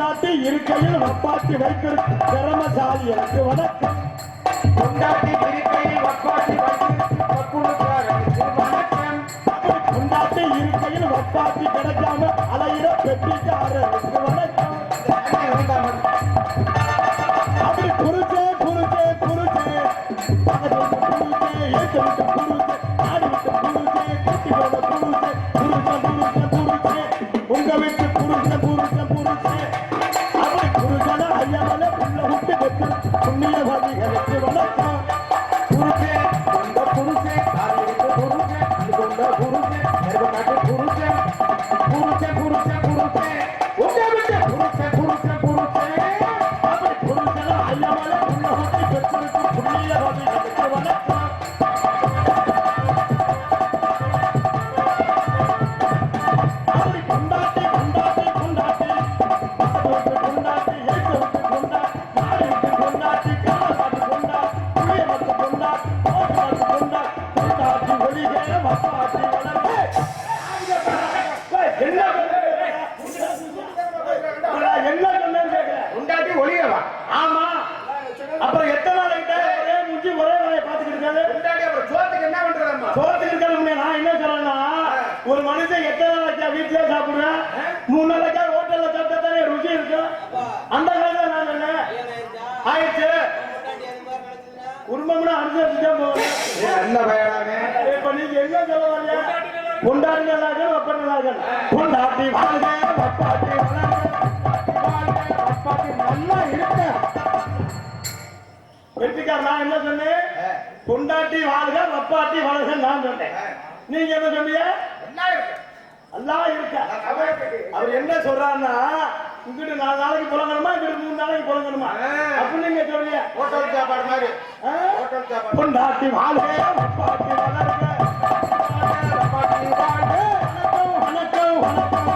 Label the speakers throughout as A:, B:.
A: பொண்டாட்டி இருக்கையில் வப்பாட்டி வைத்திருக்கும் திறமசாலி எனக்கு வணக்கம்.
B: பொண்டாட்டி இருக்கையில் வப்பாட்டி வணக்கம்.
A: பொண்டாட்டி இருக்கையில் வப்பாட்டி கிடைக்காம அலையிற பெட்டிக்காரருக்கு வணக்கம். அப்படி குருச்சே குருச்சே குருச்சே பக்கத்து குருச்சே ஏற்று விட்டு குருச்சே ஆடி விட்டு குருச்சே குட்டியோட குருச்சே குருச்சே குருச்சே குருச்சே உங்க வீட்டு குருச்சே குருச்சே குருச்சே அப்படி குருச்சன ஐயமல உள்ள விட்டு வெட்டு புண்ணியவாதிகளுக்கு வணக்கம்.
B: குருசே கொண்ட குருசே காலிட்டு குருசே கொண்ட குருசே நெருப்பாட்டு குருசே குருசே குருசே குருசே உங்க வீட்டு குருசே குருசே குருசே
A: அப்படி குருச்சன ஐயமல உள்ள விட்டு வெட்டு புண்ணியவாதிகளுக்கு வணக்கம். அப்படி கொண்டாட்டி கொண்டாட்டி கொண்டாட்டி பக்கத்து கொண்டாட்டி ஏற்று விட்டு கொண்டாட்டி மாறி விட்டு கொண்டாட்டி காலாட்டு கொண்டாட்டி புளிய மத்து கொண்டாட்டி போட்டு மத்து கொண்டாட்டி கொண்டாட்டி ஒளிகேற வப்பாட்டி வளர்ந்து என்ன சொன்னேன்னு கேட்கிறேன்.
B: பொண்டாட்டி ஒளியவா
A: ஆமா, அப்புறம் எத்தனை நாள் கிட்ட ஒரே முஞ்சி ஒரே வேலையை பார்த்துக்கிட்டு இருக்காரு.
B: பொண்டாட்டி அப்புறம் சோத்துக்கு என்ன பண்றதம்மா
A: சோத்துக்கு இருக்க நான் என்ன சொல்றேன்னா, ஒரு மனுஷன் எத்தனை நாளைக்கா வீட்டுல சாப்பிடுறேன், 3 நாளைக்கா ஹோட்டல்ல சாப்பிட்டா தானே ருசி இருக்கும். அந்த காலத்துல நான் சொன்னேன் ஆயிடுச்சு குடும்பம்னா அனுசரிச்சுட்டே போவேன்.
B: நல்ல பயனானே
A: இப்ப நீங்க எங்க சொல்ல வரீங்க? பொண்டாட்டி நல்லாக வப்ப நல்லாக பொண்டாட்டி வாழ்க வப்பாட்டி வளர்க
B: வப்பாட்டி நல்லா இருக்க
A: வெற்றிக்கார். நான் என்ன சொன்னேன்? பொண்டாட்டி வாழ்க வப்பாட்டி வளர்க நான் சொன்னேன். நீங்க என்ன சொன்னீங்க?
B: நல்லா இருக்க
A: நல்லா இருக்க. அவர் என்ன சொல்றாருன்னா, இங்கிட்டு 4 நாளைக்கு புலங்கணுமா, இங்கிட்டு 3 நாளைக்கு புலங்கணுமா அப்படின்னு நீங்க சொல்றீங்க.
B: ஹோட்டல் சாப்பாடு மாதிரி ஹோட்டல் சாப்பாடு
A: பொண்டாட்டி வாழ்க வப்பாட்டி வளர்க
B: வப்பாட்டி வாழ்க
A: வணக்கம் வணக்கம்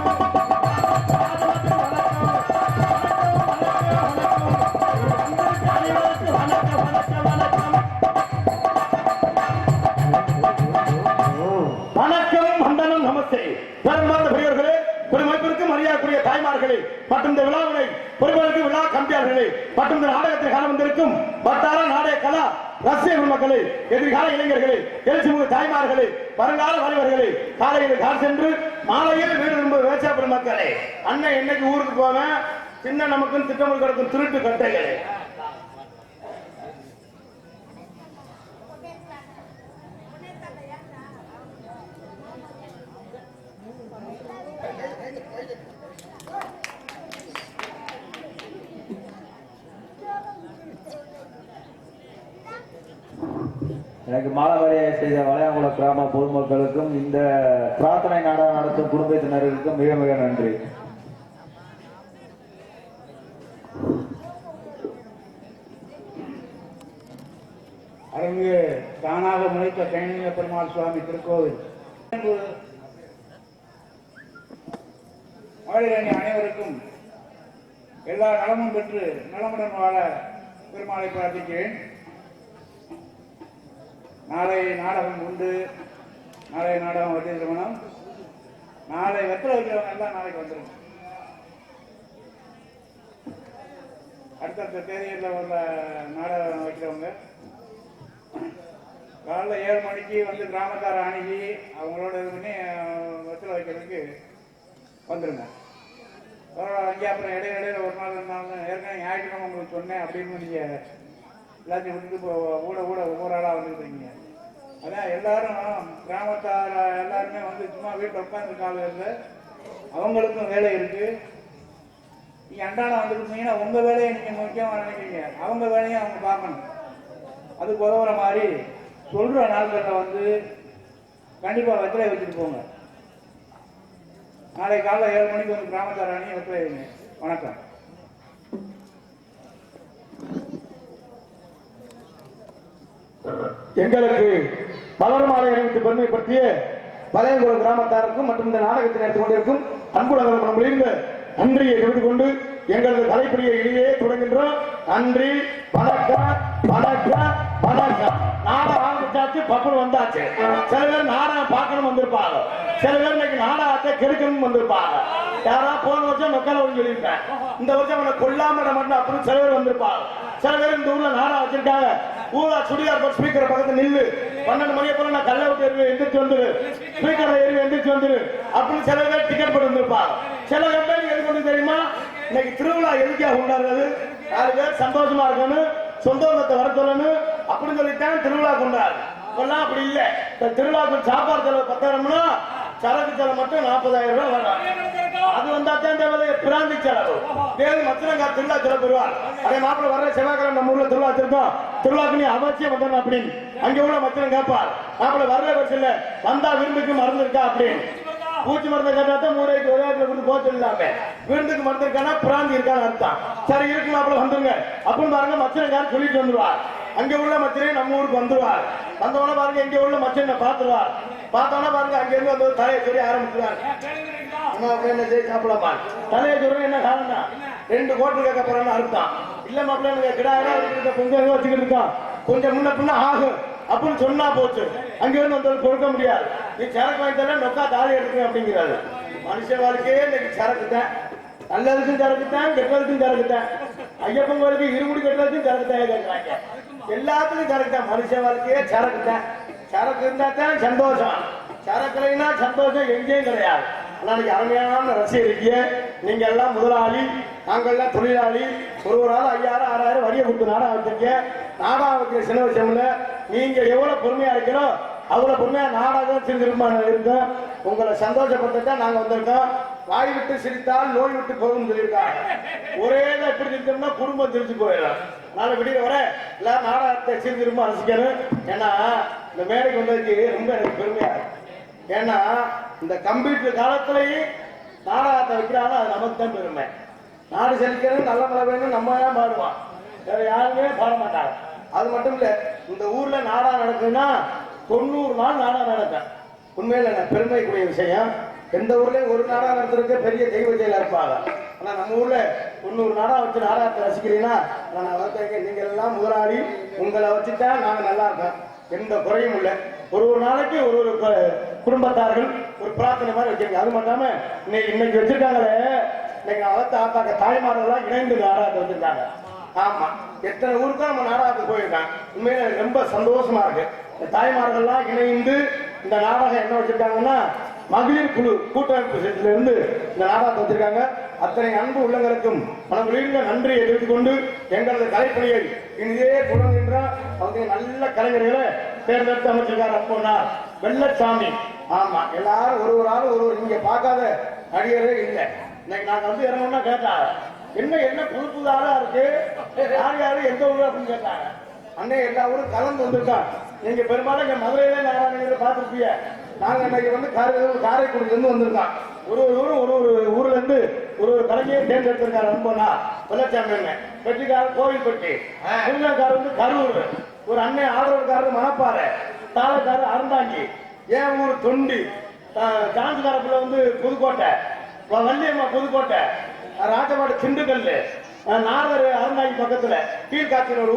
A: அனைவருக்கு வணக்கம் வணக்கம் வணக்கம் வணக்கம் வந்தனம் நமஸ்தே. பெரும்பார்ந்த பெரியவர்களே, பெருமைப்பிற்கு மரியாதைக்குரிய தாய்மார்களே மற்றும் இந்த விழாவினை பொறுப்பதற்கு விழா கம்பியார்களே மற்றும் இந்த நாடகத்தில் காண வந்திருக்கும் வட்டார நாடக கலா ரசிக மக்களே, எதிர்கால இளைஞர்களே, எழுச்சிமுக தாய்மார்களே, வருங்கால வாலிபர்களே, காலையில் கால் சென்று மாலையில் வீடு திரும்ப விவசாய பெருமக்களே, அண்ணன் என்னைக்கு ஊருக்கு போவேன், சின்ன நமக்கும் திட்டமில் கிடக்கும் திருட்டு கட்டைகளே,
C: எனக்கு மாலவரையை செய்த வளையாங்குளம் கிராம பொதுமக்களுக்கும் இந்த பிரார்த்தனை நாடகம் நடத்தும் குடும்பத்தினருக்கும் மிக மிக நன்றி.
D: அரங்கு தானாக முளைத்த கைனிய பெருமாள் சுவாமி திருக்கோவில் மகளிரணி அனைவருக்கும் எல்லா நலமும் பெற்று நலமுடன் வாழ பெருமாளை பிரார்த்திக்கிறேன். நாளை நாடகம் உண்டு. நாளை நாடகம் வட்டி திருமணம். நாளை வெத்தலை வைக்கிறவங்க எல்லாம் நாளைக்கு வந்துடும். அடுத்தடுத்த தேதியில் உள்ள நாடகம் வைக்கிறவங்க காலைல 7 மணிக்கு வந்து கிராமத்தார அணுகி அவங்களோட இது பண்ணி வெத்தலை வைக்கிறதுக்கு வந்துடுங்க. அங்கே அப்புறம் இடையில ஒரு நாள் இருந்தாலும் ஏற்கனவே ஞாயிற்றுக்கிழமை உங்களுக்கு சொன்னேன் அப்படின்னு நீங்கள் எல்லாத்தையும் விட்டுட்டு இப்போ ஊட ஒவ்வொரு ஆளாக வந்துருக்கீங்க. அதான் எல்லாரும் கிராமத்தார எல்லாருமே வந்து சும்மா வீட்டில் உட்காந்துருக்காங்க. அவங்களுக்கும் வேலை இருக்கு. நீங்கள் அன்றாடம் வந்துருக்கீங்கன்னா உங்கள் வேலையை நீங்கள் முக்கியமாக நினைக்கிறீங்க, அவங்க வேலையும் அவங்க பார்க்கணும். அதுக்கு உதவுற மாதிரி சொல்கிற நாட்களில் வந்து கண்டிப்பாக வெத்தலை வச்சுட்டு போங்க. நாளை காலைல 7 மணிக்கு வந்து கிராமத்தார அணி வெத்தலை வைங்க. வணக்கம்.
A: எங்களுக்கு மலர் மாலை அணிவித்து பெருமைப்படுத்திய பழையகுளம் கிராமத்தாருக்கும் மற்றும் இந்த நாடகத்தை நடத்தி கொண்டிருக்கும் அன்புலகம் நம்மளிருந்து நன்றியை தெரிவித்துக் கொண்டு எங்களது கலைப்பிரியை இடையே தொடங்குகின்றோம். நன்றி, வணக்கம் வணக்கம் வணக்கம். நாடகம் ஆரம்பிச்சாச்சு, பப்புன்னு வந்தாச்சு. சில பேர் நாடகம் பார்க்கணும் வந்திருப்பாங்க, சில பேர் இன்னைக்கு நாடகத்தை கெடுக்கணும் வந்திருப்பாங்க. யாரா போன வருஷம் நொக்கால ஒன்று சொல்லியிருப்பேன். இந்த வருஷம் அவனை கொல்லாம மட்டும் அப்படின்னு சில பேர் வந்திருப்பாங்க. சில பேர் இந்த ஊர்ல நாடா வச்சிருக்காங்க. ஊரா சுடிதார் போட்டு ஸ்பீக்கர் பக்கத்துல நில்லு, 12 மணியை போல நான் கல்லை விட்டு ஏறி எந்திரிச்சு வந்துரு, ஸ்பீக்கர்ல ஏறி எந்திரிச்சு வந்துரு அப்படின்னு சில பேர் டிக்கெட் போட்டு வந்திருப்பாங்க. சில கம்பெனி எதுக்கு வந்து தெரியுமா, இன்னைக்கு திருவிழா எதுக்காக கொண்டாடுறது, 4 பேர் சந்தோஷமா இருக்கணும், சொந்த பந்தத்தை வர சொல்லணும் அப்படின்னு சொல்லித்தான் திருவிழா கொண்டாடு. இப்பெல்லாம் அப்படி இல்லை. திருவிழாவுக்கு சாப்பாடு செலவு 10,000னா சரக்கு செலவு மட்டும் 40,000 ரூபாய் வரும். அது வந்தா தான் பிராந்தி செலவு. தேவி மச்சனங்கா திருவிழா செலவு பெறுவார். அதே மாப்பிள்ள வர்ற செவ்வாய்க்கிழமை நம்ம ஊர்ல திருவிழா வச்சிருக்கோம், திருவிழாக்கு நீ அவசியம் வந்தணும் அப்படின்னு அங்க உள்ள மச்சனம் கேட்பார். மாப்பிள்ள வர்ற வருஷம் வந்தா விருந்துக்கு மருந்து இருக்கா அப்படின்னு பூச்சி மருந்து கேட்டாத்தான் மூளைக்கு விளையாட்டுல போச்சு இல்லாம விருந்துக்கு மருந்து இருக்கானா பிராந்தி இருக்கான்னு அர்த்தம். சரி இருக்கு மாப்பிள்ள வந்துருங்க அப்படின்னு பாருங்க மச்சனங்காரன் சொல்லிட்டு வந்துருவார். அங்க உள்ள மச்சனே நம்ம ஊருக்கு வந்துருவார். வந்தவன பாருங்க இங்க உள்ள மச்சனை பாத்துருவார். பார்த்தோன்னா பாருங்க அங்க இருந்து வந்து தலையை சொல்லி ஆரம்பிச்சுவார். என்ன செய்ய சாப்பிடலாமா, தலையை சொல்ற என்ன காரணம், 2 கோட்டு கேட்க போறான்னு அர்த்தம். இல்ல மாப்பிள்ள கிடாயா கொஞ்சம் வச்சுக்கிட்டு இருக்கான், கொஞ்சம் முன்ன பின்ன ஆகும் அப்படின்னு சொன்னா போச்சு. அங்க இருந்து வந்து பொறுக்க முடியாது. நீ சரக்கு வாங்கி தர நொக்கா தாலி எடுக்க அப்படிங்கிறாரு. மனுஷ வாழ்க்கையே இன்னைக்கு சரக்கு தான். நல்லதுக்கும் சரக்கு தான், கெட்டதுக்கும் சரக்கு தான். ஐயப்பன் கோயிலுக்கு இருமுடி கட்டுறதுக்கும் சரக்கு தான் கேட்கறாங்க. எல்லாத்துக்கும் சரக்கு தான். மனுஷ வாழ்க்கையே சரக்கு தான். சரக்கு இருந்தா தான் சந்தோஷம், சரக்குலைன்னா சந்தோஷம் எங்கேயும் கிடையாது. நாளைக்கு அருமையான ரசிகர் இருக்கீங்க. நீங்க எல்லாம் முதலாளி, நாங்கள் எல்லாம் தொழிலாளி. ஒரு ஆள் 5000 6000 வரியை கொடுத்து நாடகம் வச்சிருக்கீங்க. நாடகம் வைக்கிற சின்ன விஷயம் இல்ல. நீங்க எவ்வளவு பொறுமையா இருக்கிறோம் அவ்வளவு பொறுமையா நாடகம் சிரித்திருப்பாங்க இருக்கும். உங்களை சந்தோஷப்பட்டுதான் நாங்க வந்திருக்கோம். வாய் விட்டு சிரித்தால் நோய் விட்டு போகும் சொல்லியிருக்காங்க. ஒரே எப்படி சிரித்தோம்னா குடும்பம் சிரிச்சு போயிடலாம். நாளை விடிய வர எல்லாரும் நாடகத்தை சிரித்திரும்ப ரசிக்கணும். ஏன்னா இந்த மேடைக்கு வந்ததுக்கு ரொம்ப எனக்கு பெருமையா இருக்கு. ஏன்னா இந்த கம்ப்யூட்டர் காலத்திலேயே நாடகத்தை வைக்கிறாங்க, அது நமக்கு தான் பெருமை. நாடு செழிக்கணும், நல்ல மழை வேணும், நம்ம தான் பாடுவோம், வேற யாருமே பாட மாட்டாங்க. அது மட்டும் இல்ல, இந்த ஊர்ல நாடகம் நடக்குதுன்னா 90 நாள் நாடகம் நடக்கும். உண்மையில பெருமைக்குரிய விஷயம். எந்த ஊர்லயும் ஒரு நாடகம் நடத்துறதுக்கு பெரிய தெய்வ செயலா இருப்பாங்க. ஆனா நம்ம ஊர்ல 90 நாடகம் வச்சு நாடகத்தை ரசிக்கிறீங்கன்னா நான் வளர்த்தேன். நீங்க எல்லாம் முதலாளி, உங்களை வச்சுட்டா நாங்க நல்லா இருக்கோம், எந்த குறையும் இல்லை. ஒரு நாளைக்கு ஒரு குடும்பத்தார்கள் ஒரு பிரார்த்தனை மாதிரி வச்சிருக்காங்க. அது மட்டும் இன்னைக்கு வச்சிருக்காங்களே, இன்னைக்கு வளர்த்த ஆத்தாக்க தாய்மாரெல்லாம் இணைந்து நாடகத்தை வச்சிருக்காங்க. ஆமா, எத்தனை ஊருக்கும் நம்ம நாடகத்துக்கு போயிருக்காங்க. உண்மையில ரொம்ப சந்தோஷமா இருக்கு. இந்த தாய்மார்கள்லாம் இணைந்து இந்த நாடகம் என்ன வச்சிருக்காங்கன்னா மகளிர் குழு கூட்டமைப்பு இருந்து இந்த நாடகத்தை வச்சிருக்காங்க. அத்தனை அன்பு உள்ளங்களுக்கும் மனங்களில் நன்றியை தெரிவித்துக் கொண்டு எங்களது கலைப்பணியை இனிதே தொடங்குகின்ற அவங்க நல்ல கலைஞர்களை தேர்ந்தெடுத்து அமைச்சிருக்காரு அப்போனா வெள்ளச்சாமி. ஆமா, எல்லாரும் ஒரு ஆள் ஒரு நீங்க பார்க்காத நடிகரே இல்லை. இன்னைக்கு நாங்க வந்து இறங்கணும்னா கேட்டாங்க, என்ன புது புது ஆளா இருக்கு, யாரு எந்த ஊரு அப்படின்னு கேட்டாங்க. அண்ணே எல்லா ஊரும் கலந்து வந்திருக்கான். நீங்க பெரும்பாலும் இங்க மதுரையில நாராயண பார்த்துருப்பீங்க. நாங்க இன்னைக்கு வந்து காரைக்குடியில இருந்து வந்திருக்கோம். ஒரு ஊர்ல இருந்து ஒரு கலைஞரை தேர்ந்தெடுத்திருக்காரு அன்பனா வெள்ளச்சாமி. வெற்றிக்காரர் கோவில்பட்டி, முருகக்காரர் வந்து கரூர், ஒரு அண்ணன் ஆதரவுக்காரர் மணப்பாறை, தாளக்காரர் அறந்தாங்கி, ஏன் ஊர் தொண்டி, காஞ்சிகாரப்புல வந்து புதுக்கோட்டை, வள்ளியம்மா புதுக்கோட்டை, ராஜபாடு திண்டுக்கல், நாகர் அறந்தாங்கி பக்கத்துல கீழ்காட்சியில்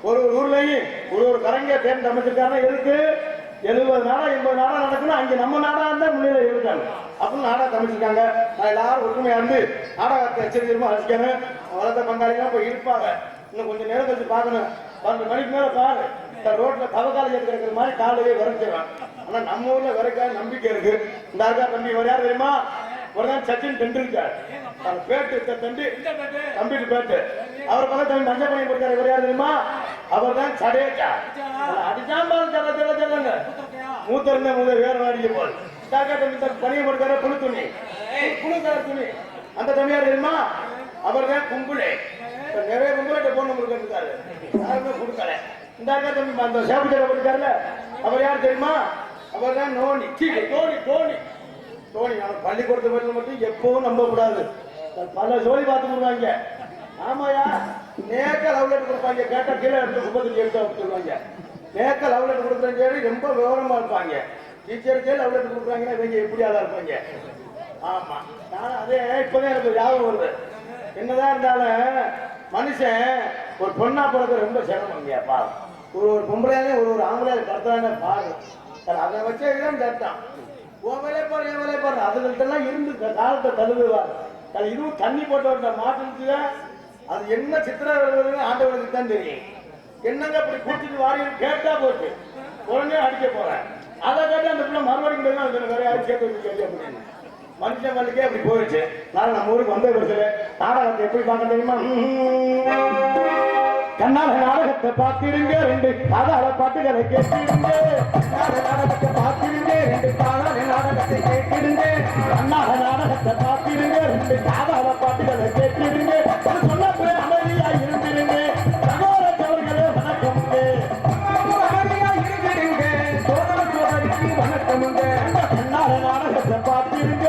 A: ஒரு ஊர்லயும் ஒரு கலைஞர் தேர்ந்து அமைச்சிருக்காருன்னா எதுக்கு 70 நாடகம் 80 நாடகம் நடக்கணும். அங்க நம்ம நாடகம் தான் முன்னிலை இருக்காங்க அப்படின்னு நாடகம் அமைச்சிருக்காங்க. எல்லாரும் ஒற்றுமையா இருந்து நாடகத்தை எச்சரிக்கையுமா ரசிக்கணும். வளர்த்த பங்காளிலாம் போய் இருப்பாங்க. இன்னும் கொஞ்சம் நேரம் கழிச்சு பார்க்கணும். 12 மணிக்கு மேல பாரு ரோட்ல தவக்கால இருக்கிற மாதிரி காலையே விரைச்சிடலாம். ஆனா நம்ம ஊர்ல விரைக்காத நம்பிக்கை இருக்கு. இந்த அக்கா தம்பி ஒரு யார் தெரியுமா, ஒரு தான் சச்சின் டெண்டுல்கர் பேட்டு தம்பி கம்ப்யூட்டர் பேட்டு. அவர் பல தம்பி மஞ்சள் பணி கொடுத்தாரு. இவர் யார் தெரியுமா, அவர் தான் சடேஜா. அடிச்சாம்பாலும் சொல்லுங்க மூத்த இருந்த முதல் வேற அடிக்க போல் பணியை கொடுத்தாரு. புழு துணி துணி அந்த தம்பி யார் தெரியுமா, அவர் தான் கும்புளே. நிறைய கும்பலேட்ட பொண்ணு கொடுக்கறாரு, யாருமே கொடுக்கல. இந்த அக்கா தம்பி அந்த சேப்புச்சரை கொடுத்தாருல, அவர் யார் தெரியுமா, அவர் தான் நோனி தோனி. அவன் பள்ளிக்கூடத்து பள்ளியில் மட்டும் எப்பவும் நம்ப கூடாது. பல ஜோலி பார்த்து கொடுவாங்க. ஆமாயா, நேக்க லவ் லெட்டர் கொடுப்பாங்க. கேட்டா கீழே எடுத்து 35 கொடுத்துருவாங்க. நேக்க லவ் லெட்டர் கொடுக்குறேன்னு ரொம்ப விவரமா இருப்பாங்க. டீச்சருக்கே லவ் லெட்டர் கொடுக்குறாங்கன்னா இவங்க எப்படியாதான் இருப்பாங்க. ஆமா, நான் அதே இப்பதான் எனக்கு ஞாபகம் வருது. என்னதான் இருந்தாலும் மனுஷன் ஒரு பொண்ணா பிறகு ரொம்ப சிரமங்கப்பா. ஒரு பொம்பளையாலே ஒரு ஆம்பளையால கடத்தானே பாரு. அதை வச்சே தான் கேட்டான். உன் வேலையை பாரு என் வேலையை பாரு அதுகள்ட்ட எல்லாம் இருந்து காலத்தை தழுவுவார் இதுவும் தண்ணி போட்ட மாட்டுக்கு அது என்ன சித்திர ஆண்டவனுக்கு தான் தெரியும் என்னங்க அப்படி குடிச்சிட்டு வாரி கேட்டா போட்டு உடனே அடிக்க போறேன் அதை கேட்டு அந்த பிள்ளை மறுபடியும் வேற யாரும் சேர்த்து வச்சு கேள்வி அப்படின்னு மனுஷன் வாழ்க்கையே அப்படி போயிடுச்சு நான் நம்ம ஊருக்கு வந்த வருஷத்துல நாடகத்தை எப்படி பார்க்க தெரியுமா கண்ணால நாடகத்தை பார்த்திருங்க 2 காதால பாட்டுகளை கேட்டிருங்க நாடகத்தை பார்த்திருங்க 2 காதால நாடகத்தை கேட்டிருங்க கண்ணால நாடகத்தை பார்த்திருங்க 2 காதால பாட்டுகளை கேட்டிருங்க சொன்ன போய் அமைதியா இருந்திருங்க சகோதரர்களே வணக்கமுங்க அமைதியா இருந்திருங்க சோதரர்களுக்கு வணக்கமுங்க கண்ணால நாடகத்தை பார்த்திருங்க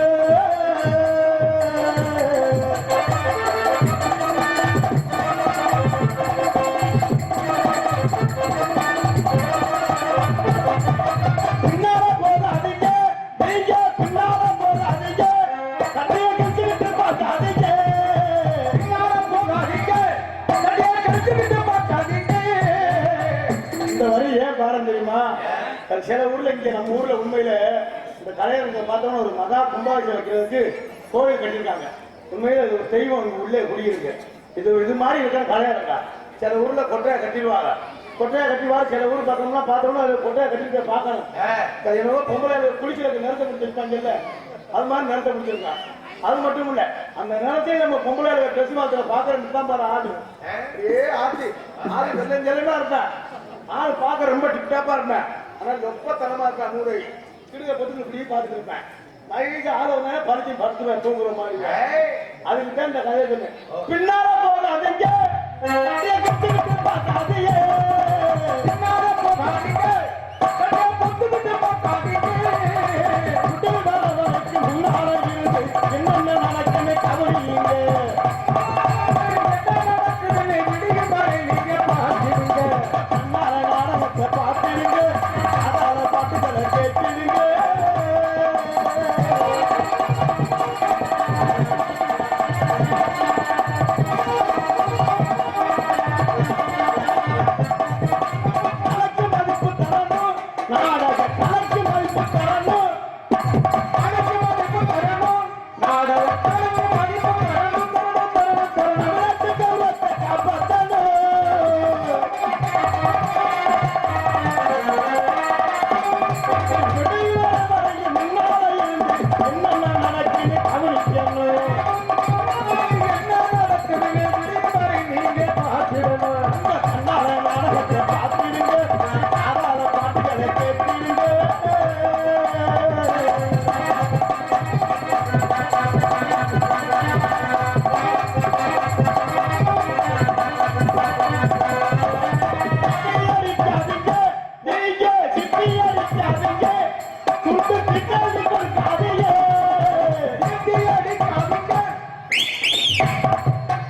A: தெரியுமா சில ஊர்ல இங்க நம்ம ஊர்ல உண்மையில இந்த கலையரங்க பார்த்தோம்னா ஒரு மகா கும்பாபிஷேகம் வைக்கிறதுக்கு கோவில் கட்டியிருக்காங்க உண்மையில இது ஒரு தெய்வம் உள்ளே குடியிருக்கு இது மாதிரி இருக்கிற கலையரங்கா சில ஊர்ல கொட்டையை கட்டிடுவாங்க சில ஊர் பார்த்தோம்னா அது கொட்டையை கட்டிட்டு பார்க்கணும் என்னவோ பொம்பளை குளிக்கிறதுக்கு நிறத்தை முடிச்சிருக்காங்கல்ல அது மாதிரி நிறத்தை முடிச்சிருக்காங்க அது மட்டும் இல்ல அந்த நேரத்தையும் நம்ம பொம்பளை ட்ரெஸ் மாத்திர பாக்குறதுக்கு தான் பாரு ஆடு ஆச்சு ஆடு வெள்ளஞ்செல்லா இருப்பேன் ஆள் பார்க்க ரொம்ப டிப்டாப்பா இருப்பேன் ஆனா ரொம்ப தனமா இருப்பேன் மூளை கிடுக்க பொத்துக்கு இப்படியே பார்த்துட்டு இருப்பேன் நைட்டு ஆள் வந்தா பறிச்சு படுத்துவேன் தூங்குற மாதிரி அதுக்கு தான் இந்த கதையை சொன்னேன் பின்னால போகாதீங்க பார்க்காதீங்க பின்னால போகாதீங்க என்னென்ன நடக்குன்னு கவனிங்க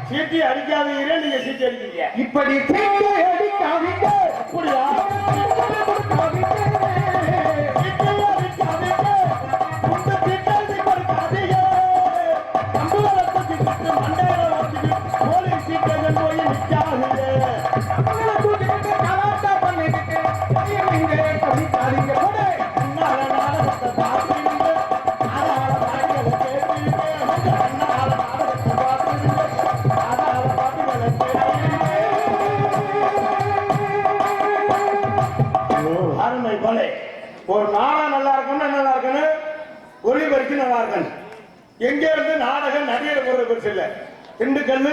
A: சீட்டி அடிக்காதீங்க நீங்க சீட்டி அடிக்கிறீங்க இப்படி சீட்டி அடிக்காதீங்க அப்படியா ஒரு நாடகம் நல்லா இருக்குன்னு ஒளிபரிச்சு நல்லா இருக்கணும் எங்க இருந்து நாடகம் நடிகை போறது பெருசு இல்ல திண்டுக்கல்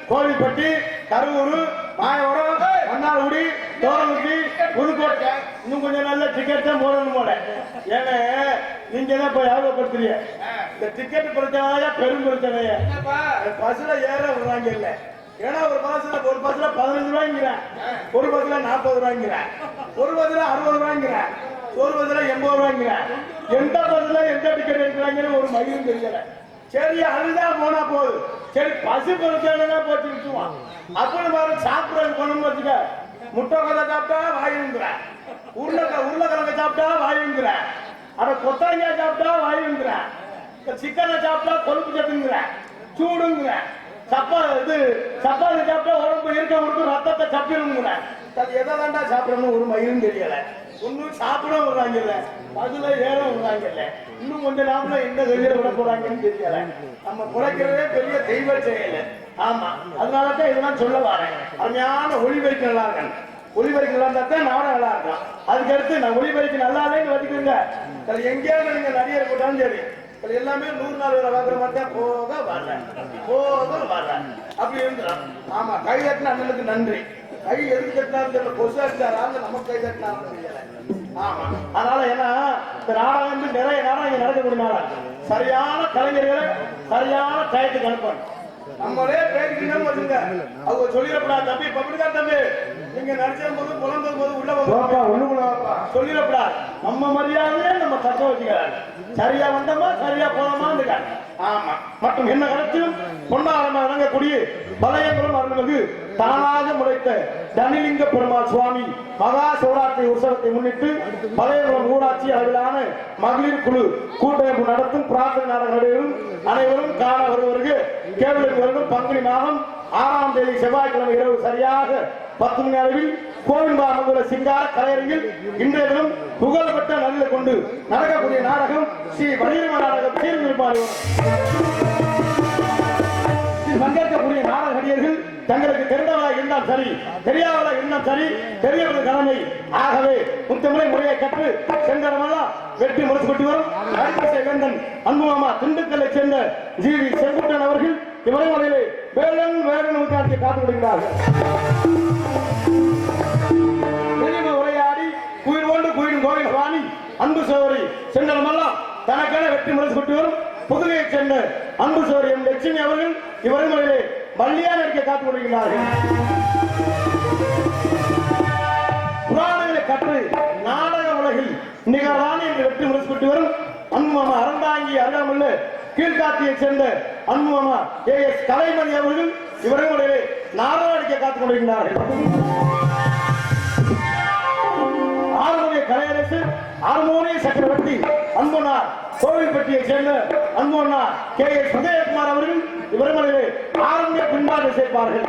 A: கோவில்பட்டி கரூர் மாயவரம் மன்னார்குடி தோரங்குடி புதுக்கோட்டை இன்னும் கொஞ்சம் நல்ல டிக்கெட் தான் போடணும் போல ஏன்னா நீங்க தான் இப்ப யாபகப்படுத்துறீங்க இந்த டிக்கெட் பிரச்சனையா பெரும் பிரச்சனையா பஸ்ல ஏற விடுறாங்க இல்ல ஏன்னா ஒரு பஸ்ல 15 ரூபாய்ங்கிறேன் ஒரு பஸ்ல 40 ரூபாய்ங்கிறேன் ஒரு பஸ்ல 60 ரூபாய்ங்கிறேன் ஒரு பஸ்ல 80 ரூபாய்ங்கிறேன் எந்த பஸ்ல எந்த டிக்கெட் எடுக்கிறாங்கன்னு ஒரு மகிழும் தெரியல சரி அதுதான் போனா போகுது சரி பசு பிரச்சனை போட்டு விட்டுவான் அப்படி மாதிரி சாப்பிடுறது போனோம்னு வச்சுக்க முட்டை கதை சாப்பிட்டா வாயுங்கிறேன் உருளைக்கிழங்கு சாப்பிட்டா வாயுங்கிறேன் அட கொத்தரங்காய் சாப்பிட்டா வாயுங்கிறேன் சிக்கனை சாப்பிட்டா கொழுப்பு சத்துங்கிறேன் சூடுங்கிறேன் சப்பாத்தி சாப்பிட்டா உடம்பு இருக்க ரத்தத்தை சப்பிடுங்கிறேன் எதை தாண்டா சாப்பிடணும் ஒரு மயிலும் தெரியல ஒன்னும் சாப்பிட விடுறாங்கல்ல, அதுல ஏற விடுறாங்கல்ல, இன்னும் கொஞ்ச நாள்ல எந்த வெளியில விட போறாங்கன்னு தெரியல. நம்ம குறைக்கிறதே பெரிய தெய்வ செயல். ஆமா, அதனாலதான் இதெல்லாம் சொல்ல வரேன். அருமையான ஒளிபெருக்கு நல்லா இருக்கேன். ஒளிபெருக்கு நல்லா இருந்தா தான் நானும் நல்லா இருக்கும். அதுக்கு அடுத்து நான் ஒளிபெருக்கு நல்லா இல்லைன்னு வச்சுக்கோங்க, எங்கேயாவது நீங்க நடிகர் கூட்டாலும் சரி, எல்லாமே 100 நாள் வேலை பார்க்குற மாதிரி தான் போக வர்றேன் அப்படி இருந்துடும். ஆமா, கை தட்டின அண்ணனுக்கு நன்றி. கை எதுக்கு தட்டினாலும் தெரியல, கொசு அடிச்சாரா நமக்கு கை தட்டினாலும் தெரியல. ஆமா, அதனால ஏன்னா இந்த நாடகம் வந்து நிறைய நாடகம் இங்க நடக்கக்கூடிய நாடகம். சரியான கலைஞர்களை சரியான டயத்துக்கு அனுப்பணும். நம்மளே பேசிக்கணும் வச்சுங்க, அவங்க சொல்லிடக்கூடாது. தம்பி பப்ளிக்கார் தம்பி, நீங்க நடிச்ச போது புலம்பும் போது உள்ள சொல்லிடக்கூடாது. நம்ம மரியாதையே நம்ம தக்க வச்சுக்கிறாங்க. சரியா வந்தோமா சரியா போனோமா இருக்காங்க. ஆமா, மற்றும் என்ன கருத்திலும் பொன்னாரமா இறங்கக்கூடிய பலயங்களும் அருள்மிகு தானாக முளைத்த தனிலிங்க பெருமாள் சுவாமி மகா சிவராத்திரி உற்சவத்தை முன்னிட்டு பழையகுளம் ஊராட்சி அளவிலான மகளிர் குழு கூட்டமைப்பு நடத்தும் பிரார்த்தனை நாடக நடைபெறும். அனைவரும் காண வருவதற்கு கேவலுக்கு வருடம் பங்குனி மாதம் 6ஆம் தேதி செவ்வாய்க்கிழமை இரவு சரியாக 10 மணி அளவில் கோவில்பாமங்குள்ள சிங்கார கலையரங்கில் இன்றைய தினம் புகழ்பெற்ற நல்ல கொண்டு நடக்கக்கூடிய நாடகம் ஸ்ரீ வலியுரிமை நாடகம் தீர்ந்திருப்பார். பங்கேற்கக்கூடிய நாடக நடிகர்கள் தங்களுக்கு தெரிந்தவளா இருந்தால் சரி, தெரியாதவளா இருந்தால் சரி, தெரியவது கடமை. ஆகவே முத்தமிழை முறையை கற்று சென்றவெல்லாம் வெற்றி முறைப்பட்டு வரும் அரிசை வேந்தன் அன்புமாமா திண்டுக்கல்லை சேர்ந்த ஜிவி செங்குட்டன் அவர்கள் இவரைமலையிலே வேலன் காட்சி காத்துக் கொடுக்கிறார்கள். உரையாடி குயில் கொண்டு குயிலும் கோவில் வாணி அன்பு சோதரி சென்றவெல்லாம் தனக்கென வெற்றி முறைப்பட்டு வரும் புதுகையைச் சேர்ந்த அன்பு சோதரி எம் லட்சுமி அவர்கள் இவரைமலையிலே வள்ளியான இருக்க காத்துக் கொண்டிருக்கிறார்கள். புராணங்களை கற்று நாடக உலகில் நிகரான என்று வெற்றி முறைப்பட்டு வரும் அன்புமாமா அறந்தாங்கி அருகாமல்ல கீழ்காத்தியைச் சேர்ந்த அன்புமாமா AS கலைமணி அவர்கள் இவரைமலையிலே நாடக அடிக்க காத்துக் கொண்டிருக்கிறார்கள். ஆறுமுக கலையரசு ஹார்மோனிய சக்கரவர்த்தி அன்பனார் கோவில்பட்டியைச் சேர்ந்த அன்பனார் KS உதயகுமார் அவர்கள் இவரைமலையிலே ஆரம்பிய பின்பாடு சேர்ப்பார்கள்.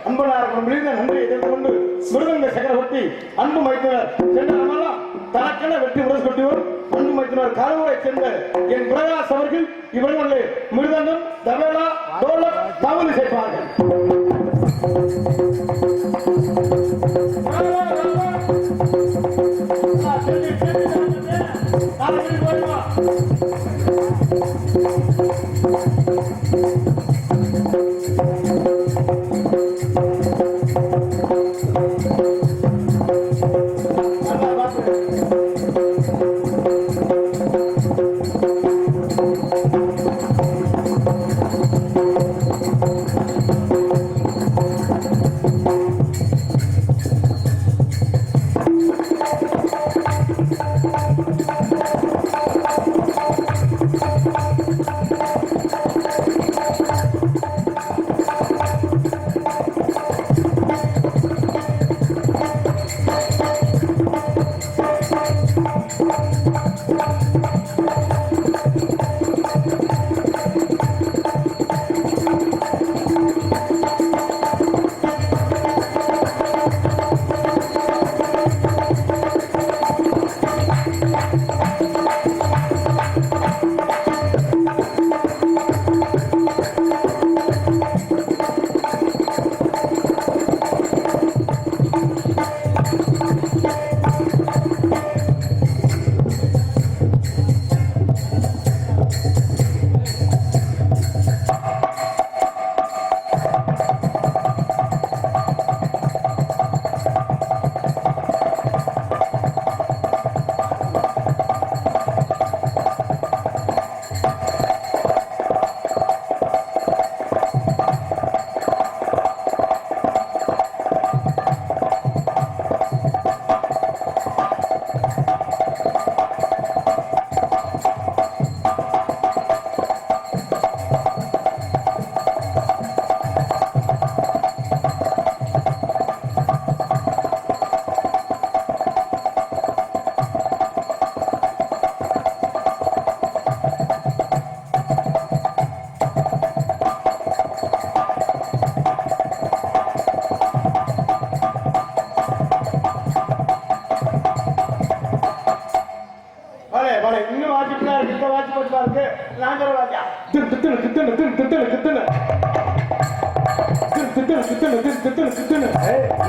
A: அன்பனார் நன்றியை தெரிந்து கொண்டு மிருதங்க சக்கரவர்த்தி அன்பு மைத்தனர் சென்றவெல்லாம் தனக்கென வெற்றி முரசு கொட்டியோர் அன்பு மைத்தினர் கருவூரை சேர்ந்த என் பிரகாஷ் அவர்கள் இவர்களே மிருதங்கம் தபேலா டோலக் தவில் சேர்ப்பார்கள்.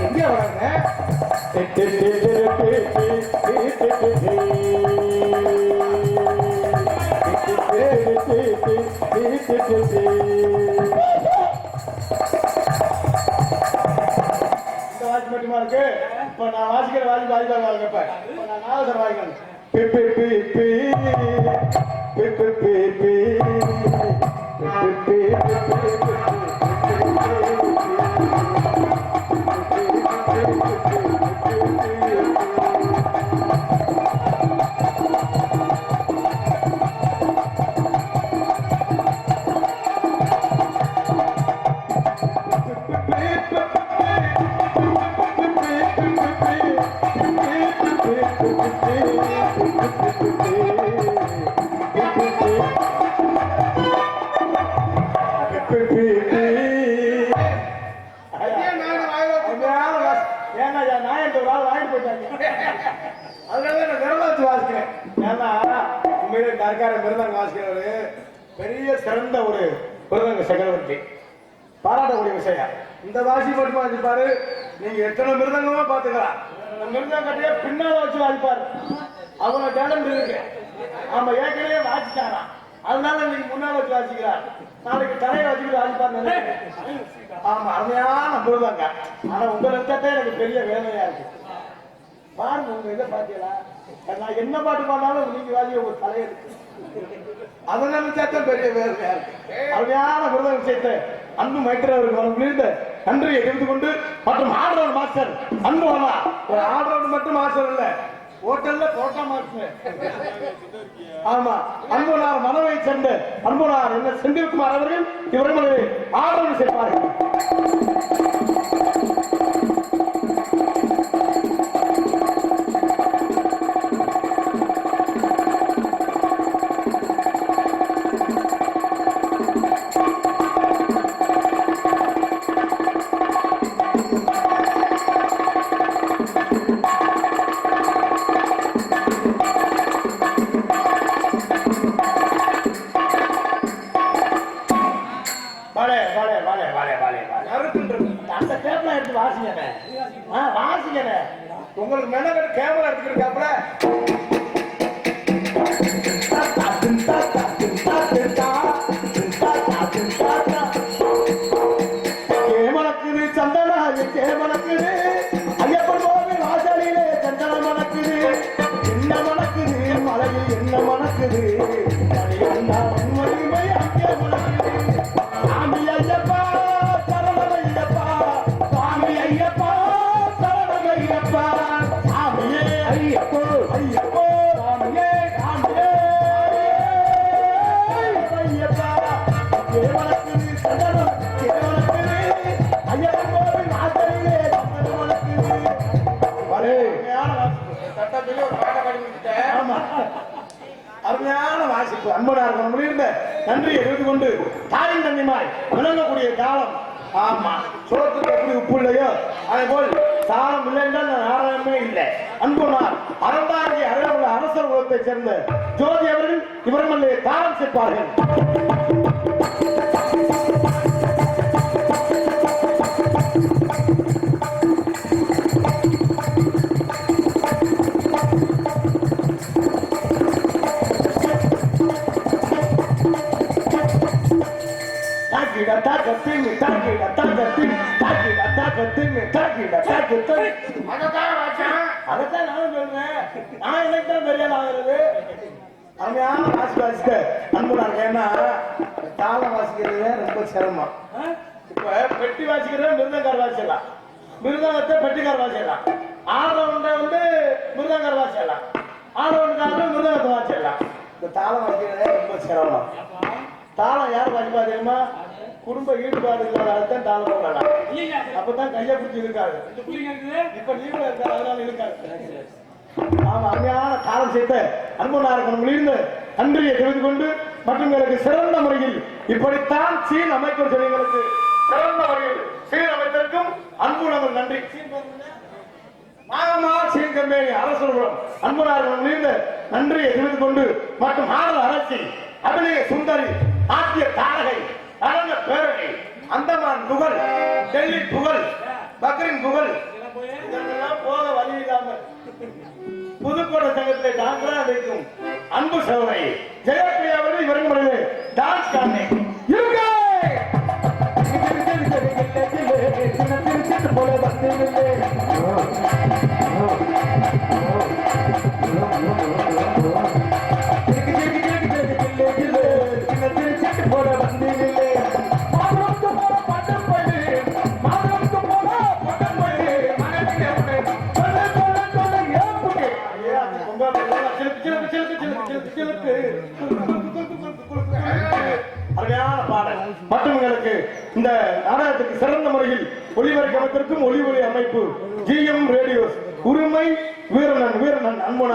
B: எங்க வராங்க?
A: வாட்சி மட்டுமா இருக்கு. இப்ப நான் வாசிக்கிற வாசி வாசிப்பாங்க பாருங்க. இப்ப நான் நாலு வாசிக்கிறேன். பெரிய சிறந்த ஒரு மிருதங்க சக்கரவர்த்தி பாராட்டக்கூடிய விஷயம். இந்த வாசி மட்டும் வாசிப்பாரு. நீங்க எத்தனை மிருதங்கமா பாத்துக்கலாம். இந்த மிருதம் கட்டிய பின்னால வச்சு வாசிப்பாரு. அவங்க டேலண்ட் இருக்கு. ஆமா, ஏற்கனவே வாசிச்சாரா, அதனால நீங்க முன்னால வச்சு வாசிக்கிறார். நாளைக்கு தலையை வச்சுக்கிட்டு வாசிப்பாரு. ஆமா, அருமையான மிருதங்க. ஆனா உங்க ரத்தத்தை எனக்கு பெரிய வேலையா இருக்கு. பாருங்க, உங்க இதை பாத்தீங்களா? நான் என்ன பாட்டு பாடினாலும் நீங்க வாசிய ஒரு தலையை இருக்கு. அதனால சேர்த்த பெரிய வேலையா இருக்கு. அருமையான மிருத விஷயத்தை அன்பு மைத்திரவருக்கு வழங்கியிருந்த நன்றியை தெரிந்து கொண்டு மற்றும் ஆல்ரவுண்ட் மாஸ்டர் அன்பு அண்ணா, ஒரு ஆல்ரவுண்ட் மட்டும் மாஸ்டர் இல்ல, ஹோட்டல்ல போட்டா மாஸ்டர். ஆமா, அன்புனார் மனவை சேர்ந்த அன்புனார் என்ன செந்தில்குமார் அவர்கள் இவர்கள் ஆல்ரவுண்ட் சேர்ப்பார்கள்.
B: உங்களுக்கு மெனக்கட்டு கேமரா எடுத்துருக்காப்ல.
A: கேமனக்குது சந்தனா கேமனக்குது ஐயப்பன் கோவில் வாசலிலே சந்தன மணக்குது என்ன மணக்குது மலையில் என்ன மணக்குது மணிமை அங்கே மணக்குது சாமி ஐயப்பா சரணம் ஐயப்பா சாமி ஐயப்பா சரணம் ஐயப்பா சாமியே ஐயப்போ ஐயப்போ சாமியே சாமியே ஐயப்பா கேமனக்குது சந்தனம் கேமனக்குது ஐயப்பன் கோவில் வாசலிலே சந்தன மணக்குது
B: சட்டத்திலே ஒரு பாட்டை பாடி முடிச்சுட்டேன்.
A: ஆமா அருமையான வாசிப்பு அன்பனார் முடிந்த நன்றியை தெரிந்து கொண்டு தாயின் தன்னிமாய் விளங்கக்கூடிய காலம். ஆமா சோத்துக்கு எப்படி உப்பு இல்லையோ அதே போல் சாலம் இல்லை என்றால் நாராயணமே இல்லை. அன்பனார் அறந்தாங்கி அருளுள்ள அரசர் குலத்தை சேர்ந்த ஜோதி அவர்கள் இவர்களே தாரம் சேர்ப்பார்கள்.
B: அதைத்தான் வாச்சேன்.
A: அதைத்தான் நானும் சொல்றேன். நான் எனக்கு தான் பெரிய ஆள் ஆகுறது. அருமையான வாசிக்க அன்புனாங்க. ஏன்னா தாளம் வாசிக்கிறது ரொம்ப சிரமம். இப்ப பெட்டி வாசிக்கிறது மிருதங்கார் வாசிக்கலாம், மிருதங்கத்தை பெட்டிக்கார் வாசிக்கலாம், ஆடவன்ட வந்து மிருதங்கார் வாசிக்கலாம், ஆடவனுக்காக மிருதங்கத்தை வாசிக்கலாம். இந்த தாளம் வாசிக்கிறது ரொம்ப சிரமம். தாளம் யார் வாசிப்பா தெரியுமா? குடும்ப ஈடுபாடு இல்லாத ஆள்தான் தாளம் போடலாம். அப்பதான் கையை பிடிச்சி இருக்காது. இப்ப லீவ்ல இருக்காது, அதனால இருக்காது. ஆமா அருமையான தாளம் சேர்த்த அன்பனார் இருந்து நன்றியை தெரிந்து கொண்டு மற்றும் எனக்கு சிறந்த முறையில் இப்படித்தான் சீன் அமைக்கும் செடிகளுக்கு சிறந்த முறையில் சீன் அமைத்திருக்கும் அன்பு நமக்கு நன்றி. நாகமா சீன் கம்பெனி அரசுடன் அன்பனார் இருந்து நன்றியை தெரிந்து கொண்டு மற்றும் ஆடல் அரசி அபிநய சுந்தரி ஆத்திய தாரகை நடன பேரகை அந்தமான் புகழ் டெல்லி புகழ் பக்ரின் புகழ் இதெல்லாம் போக வழி இல்லாமல் புதுக்கோட்டை சங்கத்தை டான்ஸா வைக்கும் அன்பு சோதனை ஜெயப்பிரியா அவர்கள் இவர்கள் முறையில் டான்ஸ் காணே போல அருமையான பாடல் மற்றும் இந்த நாடகத்துக்கு சிறந்த முறையில் ஒளிபரப்பு அமைப்பிற்கும் ஒளி அமைப்பு GM ரேடியோஸ் உரிமை வீரனன் அன்பு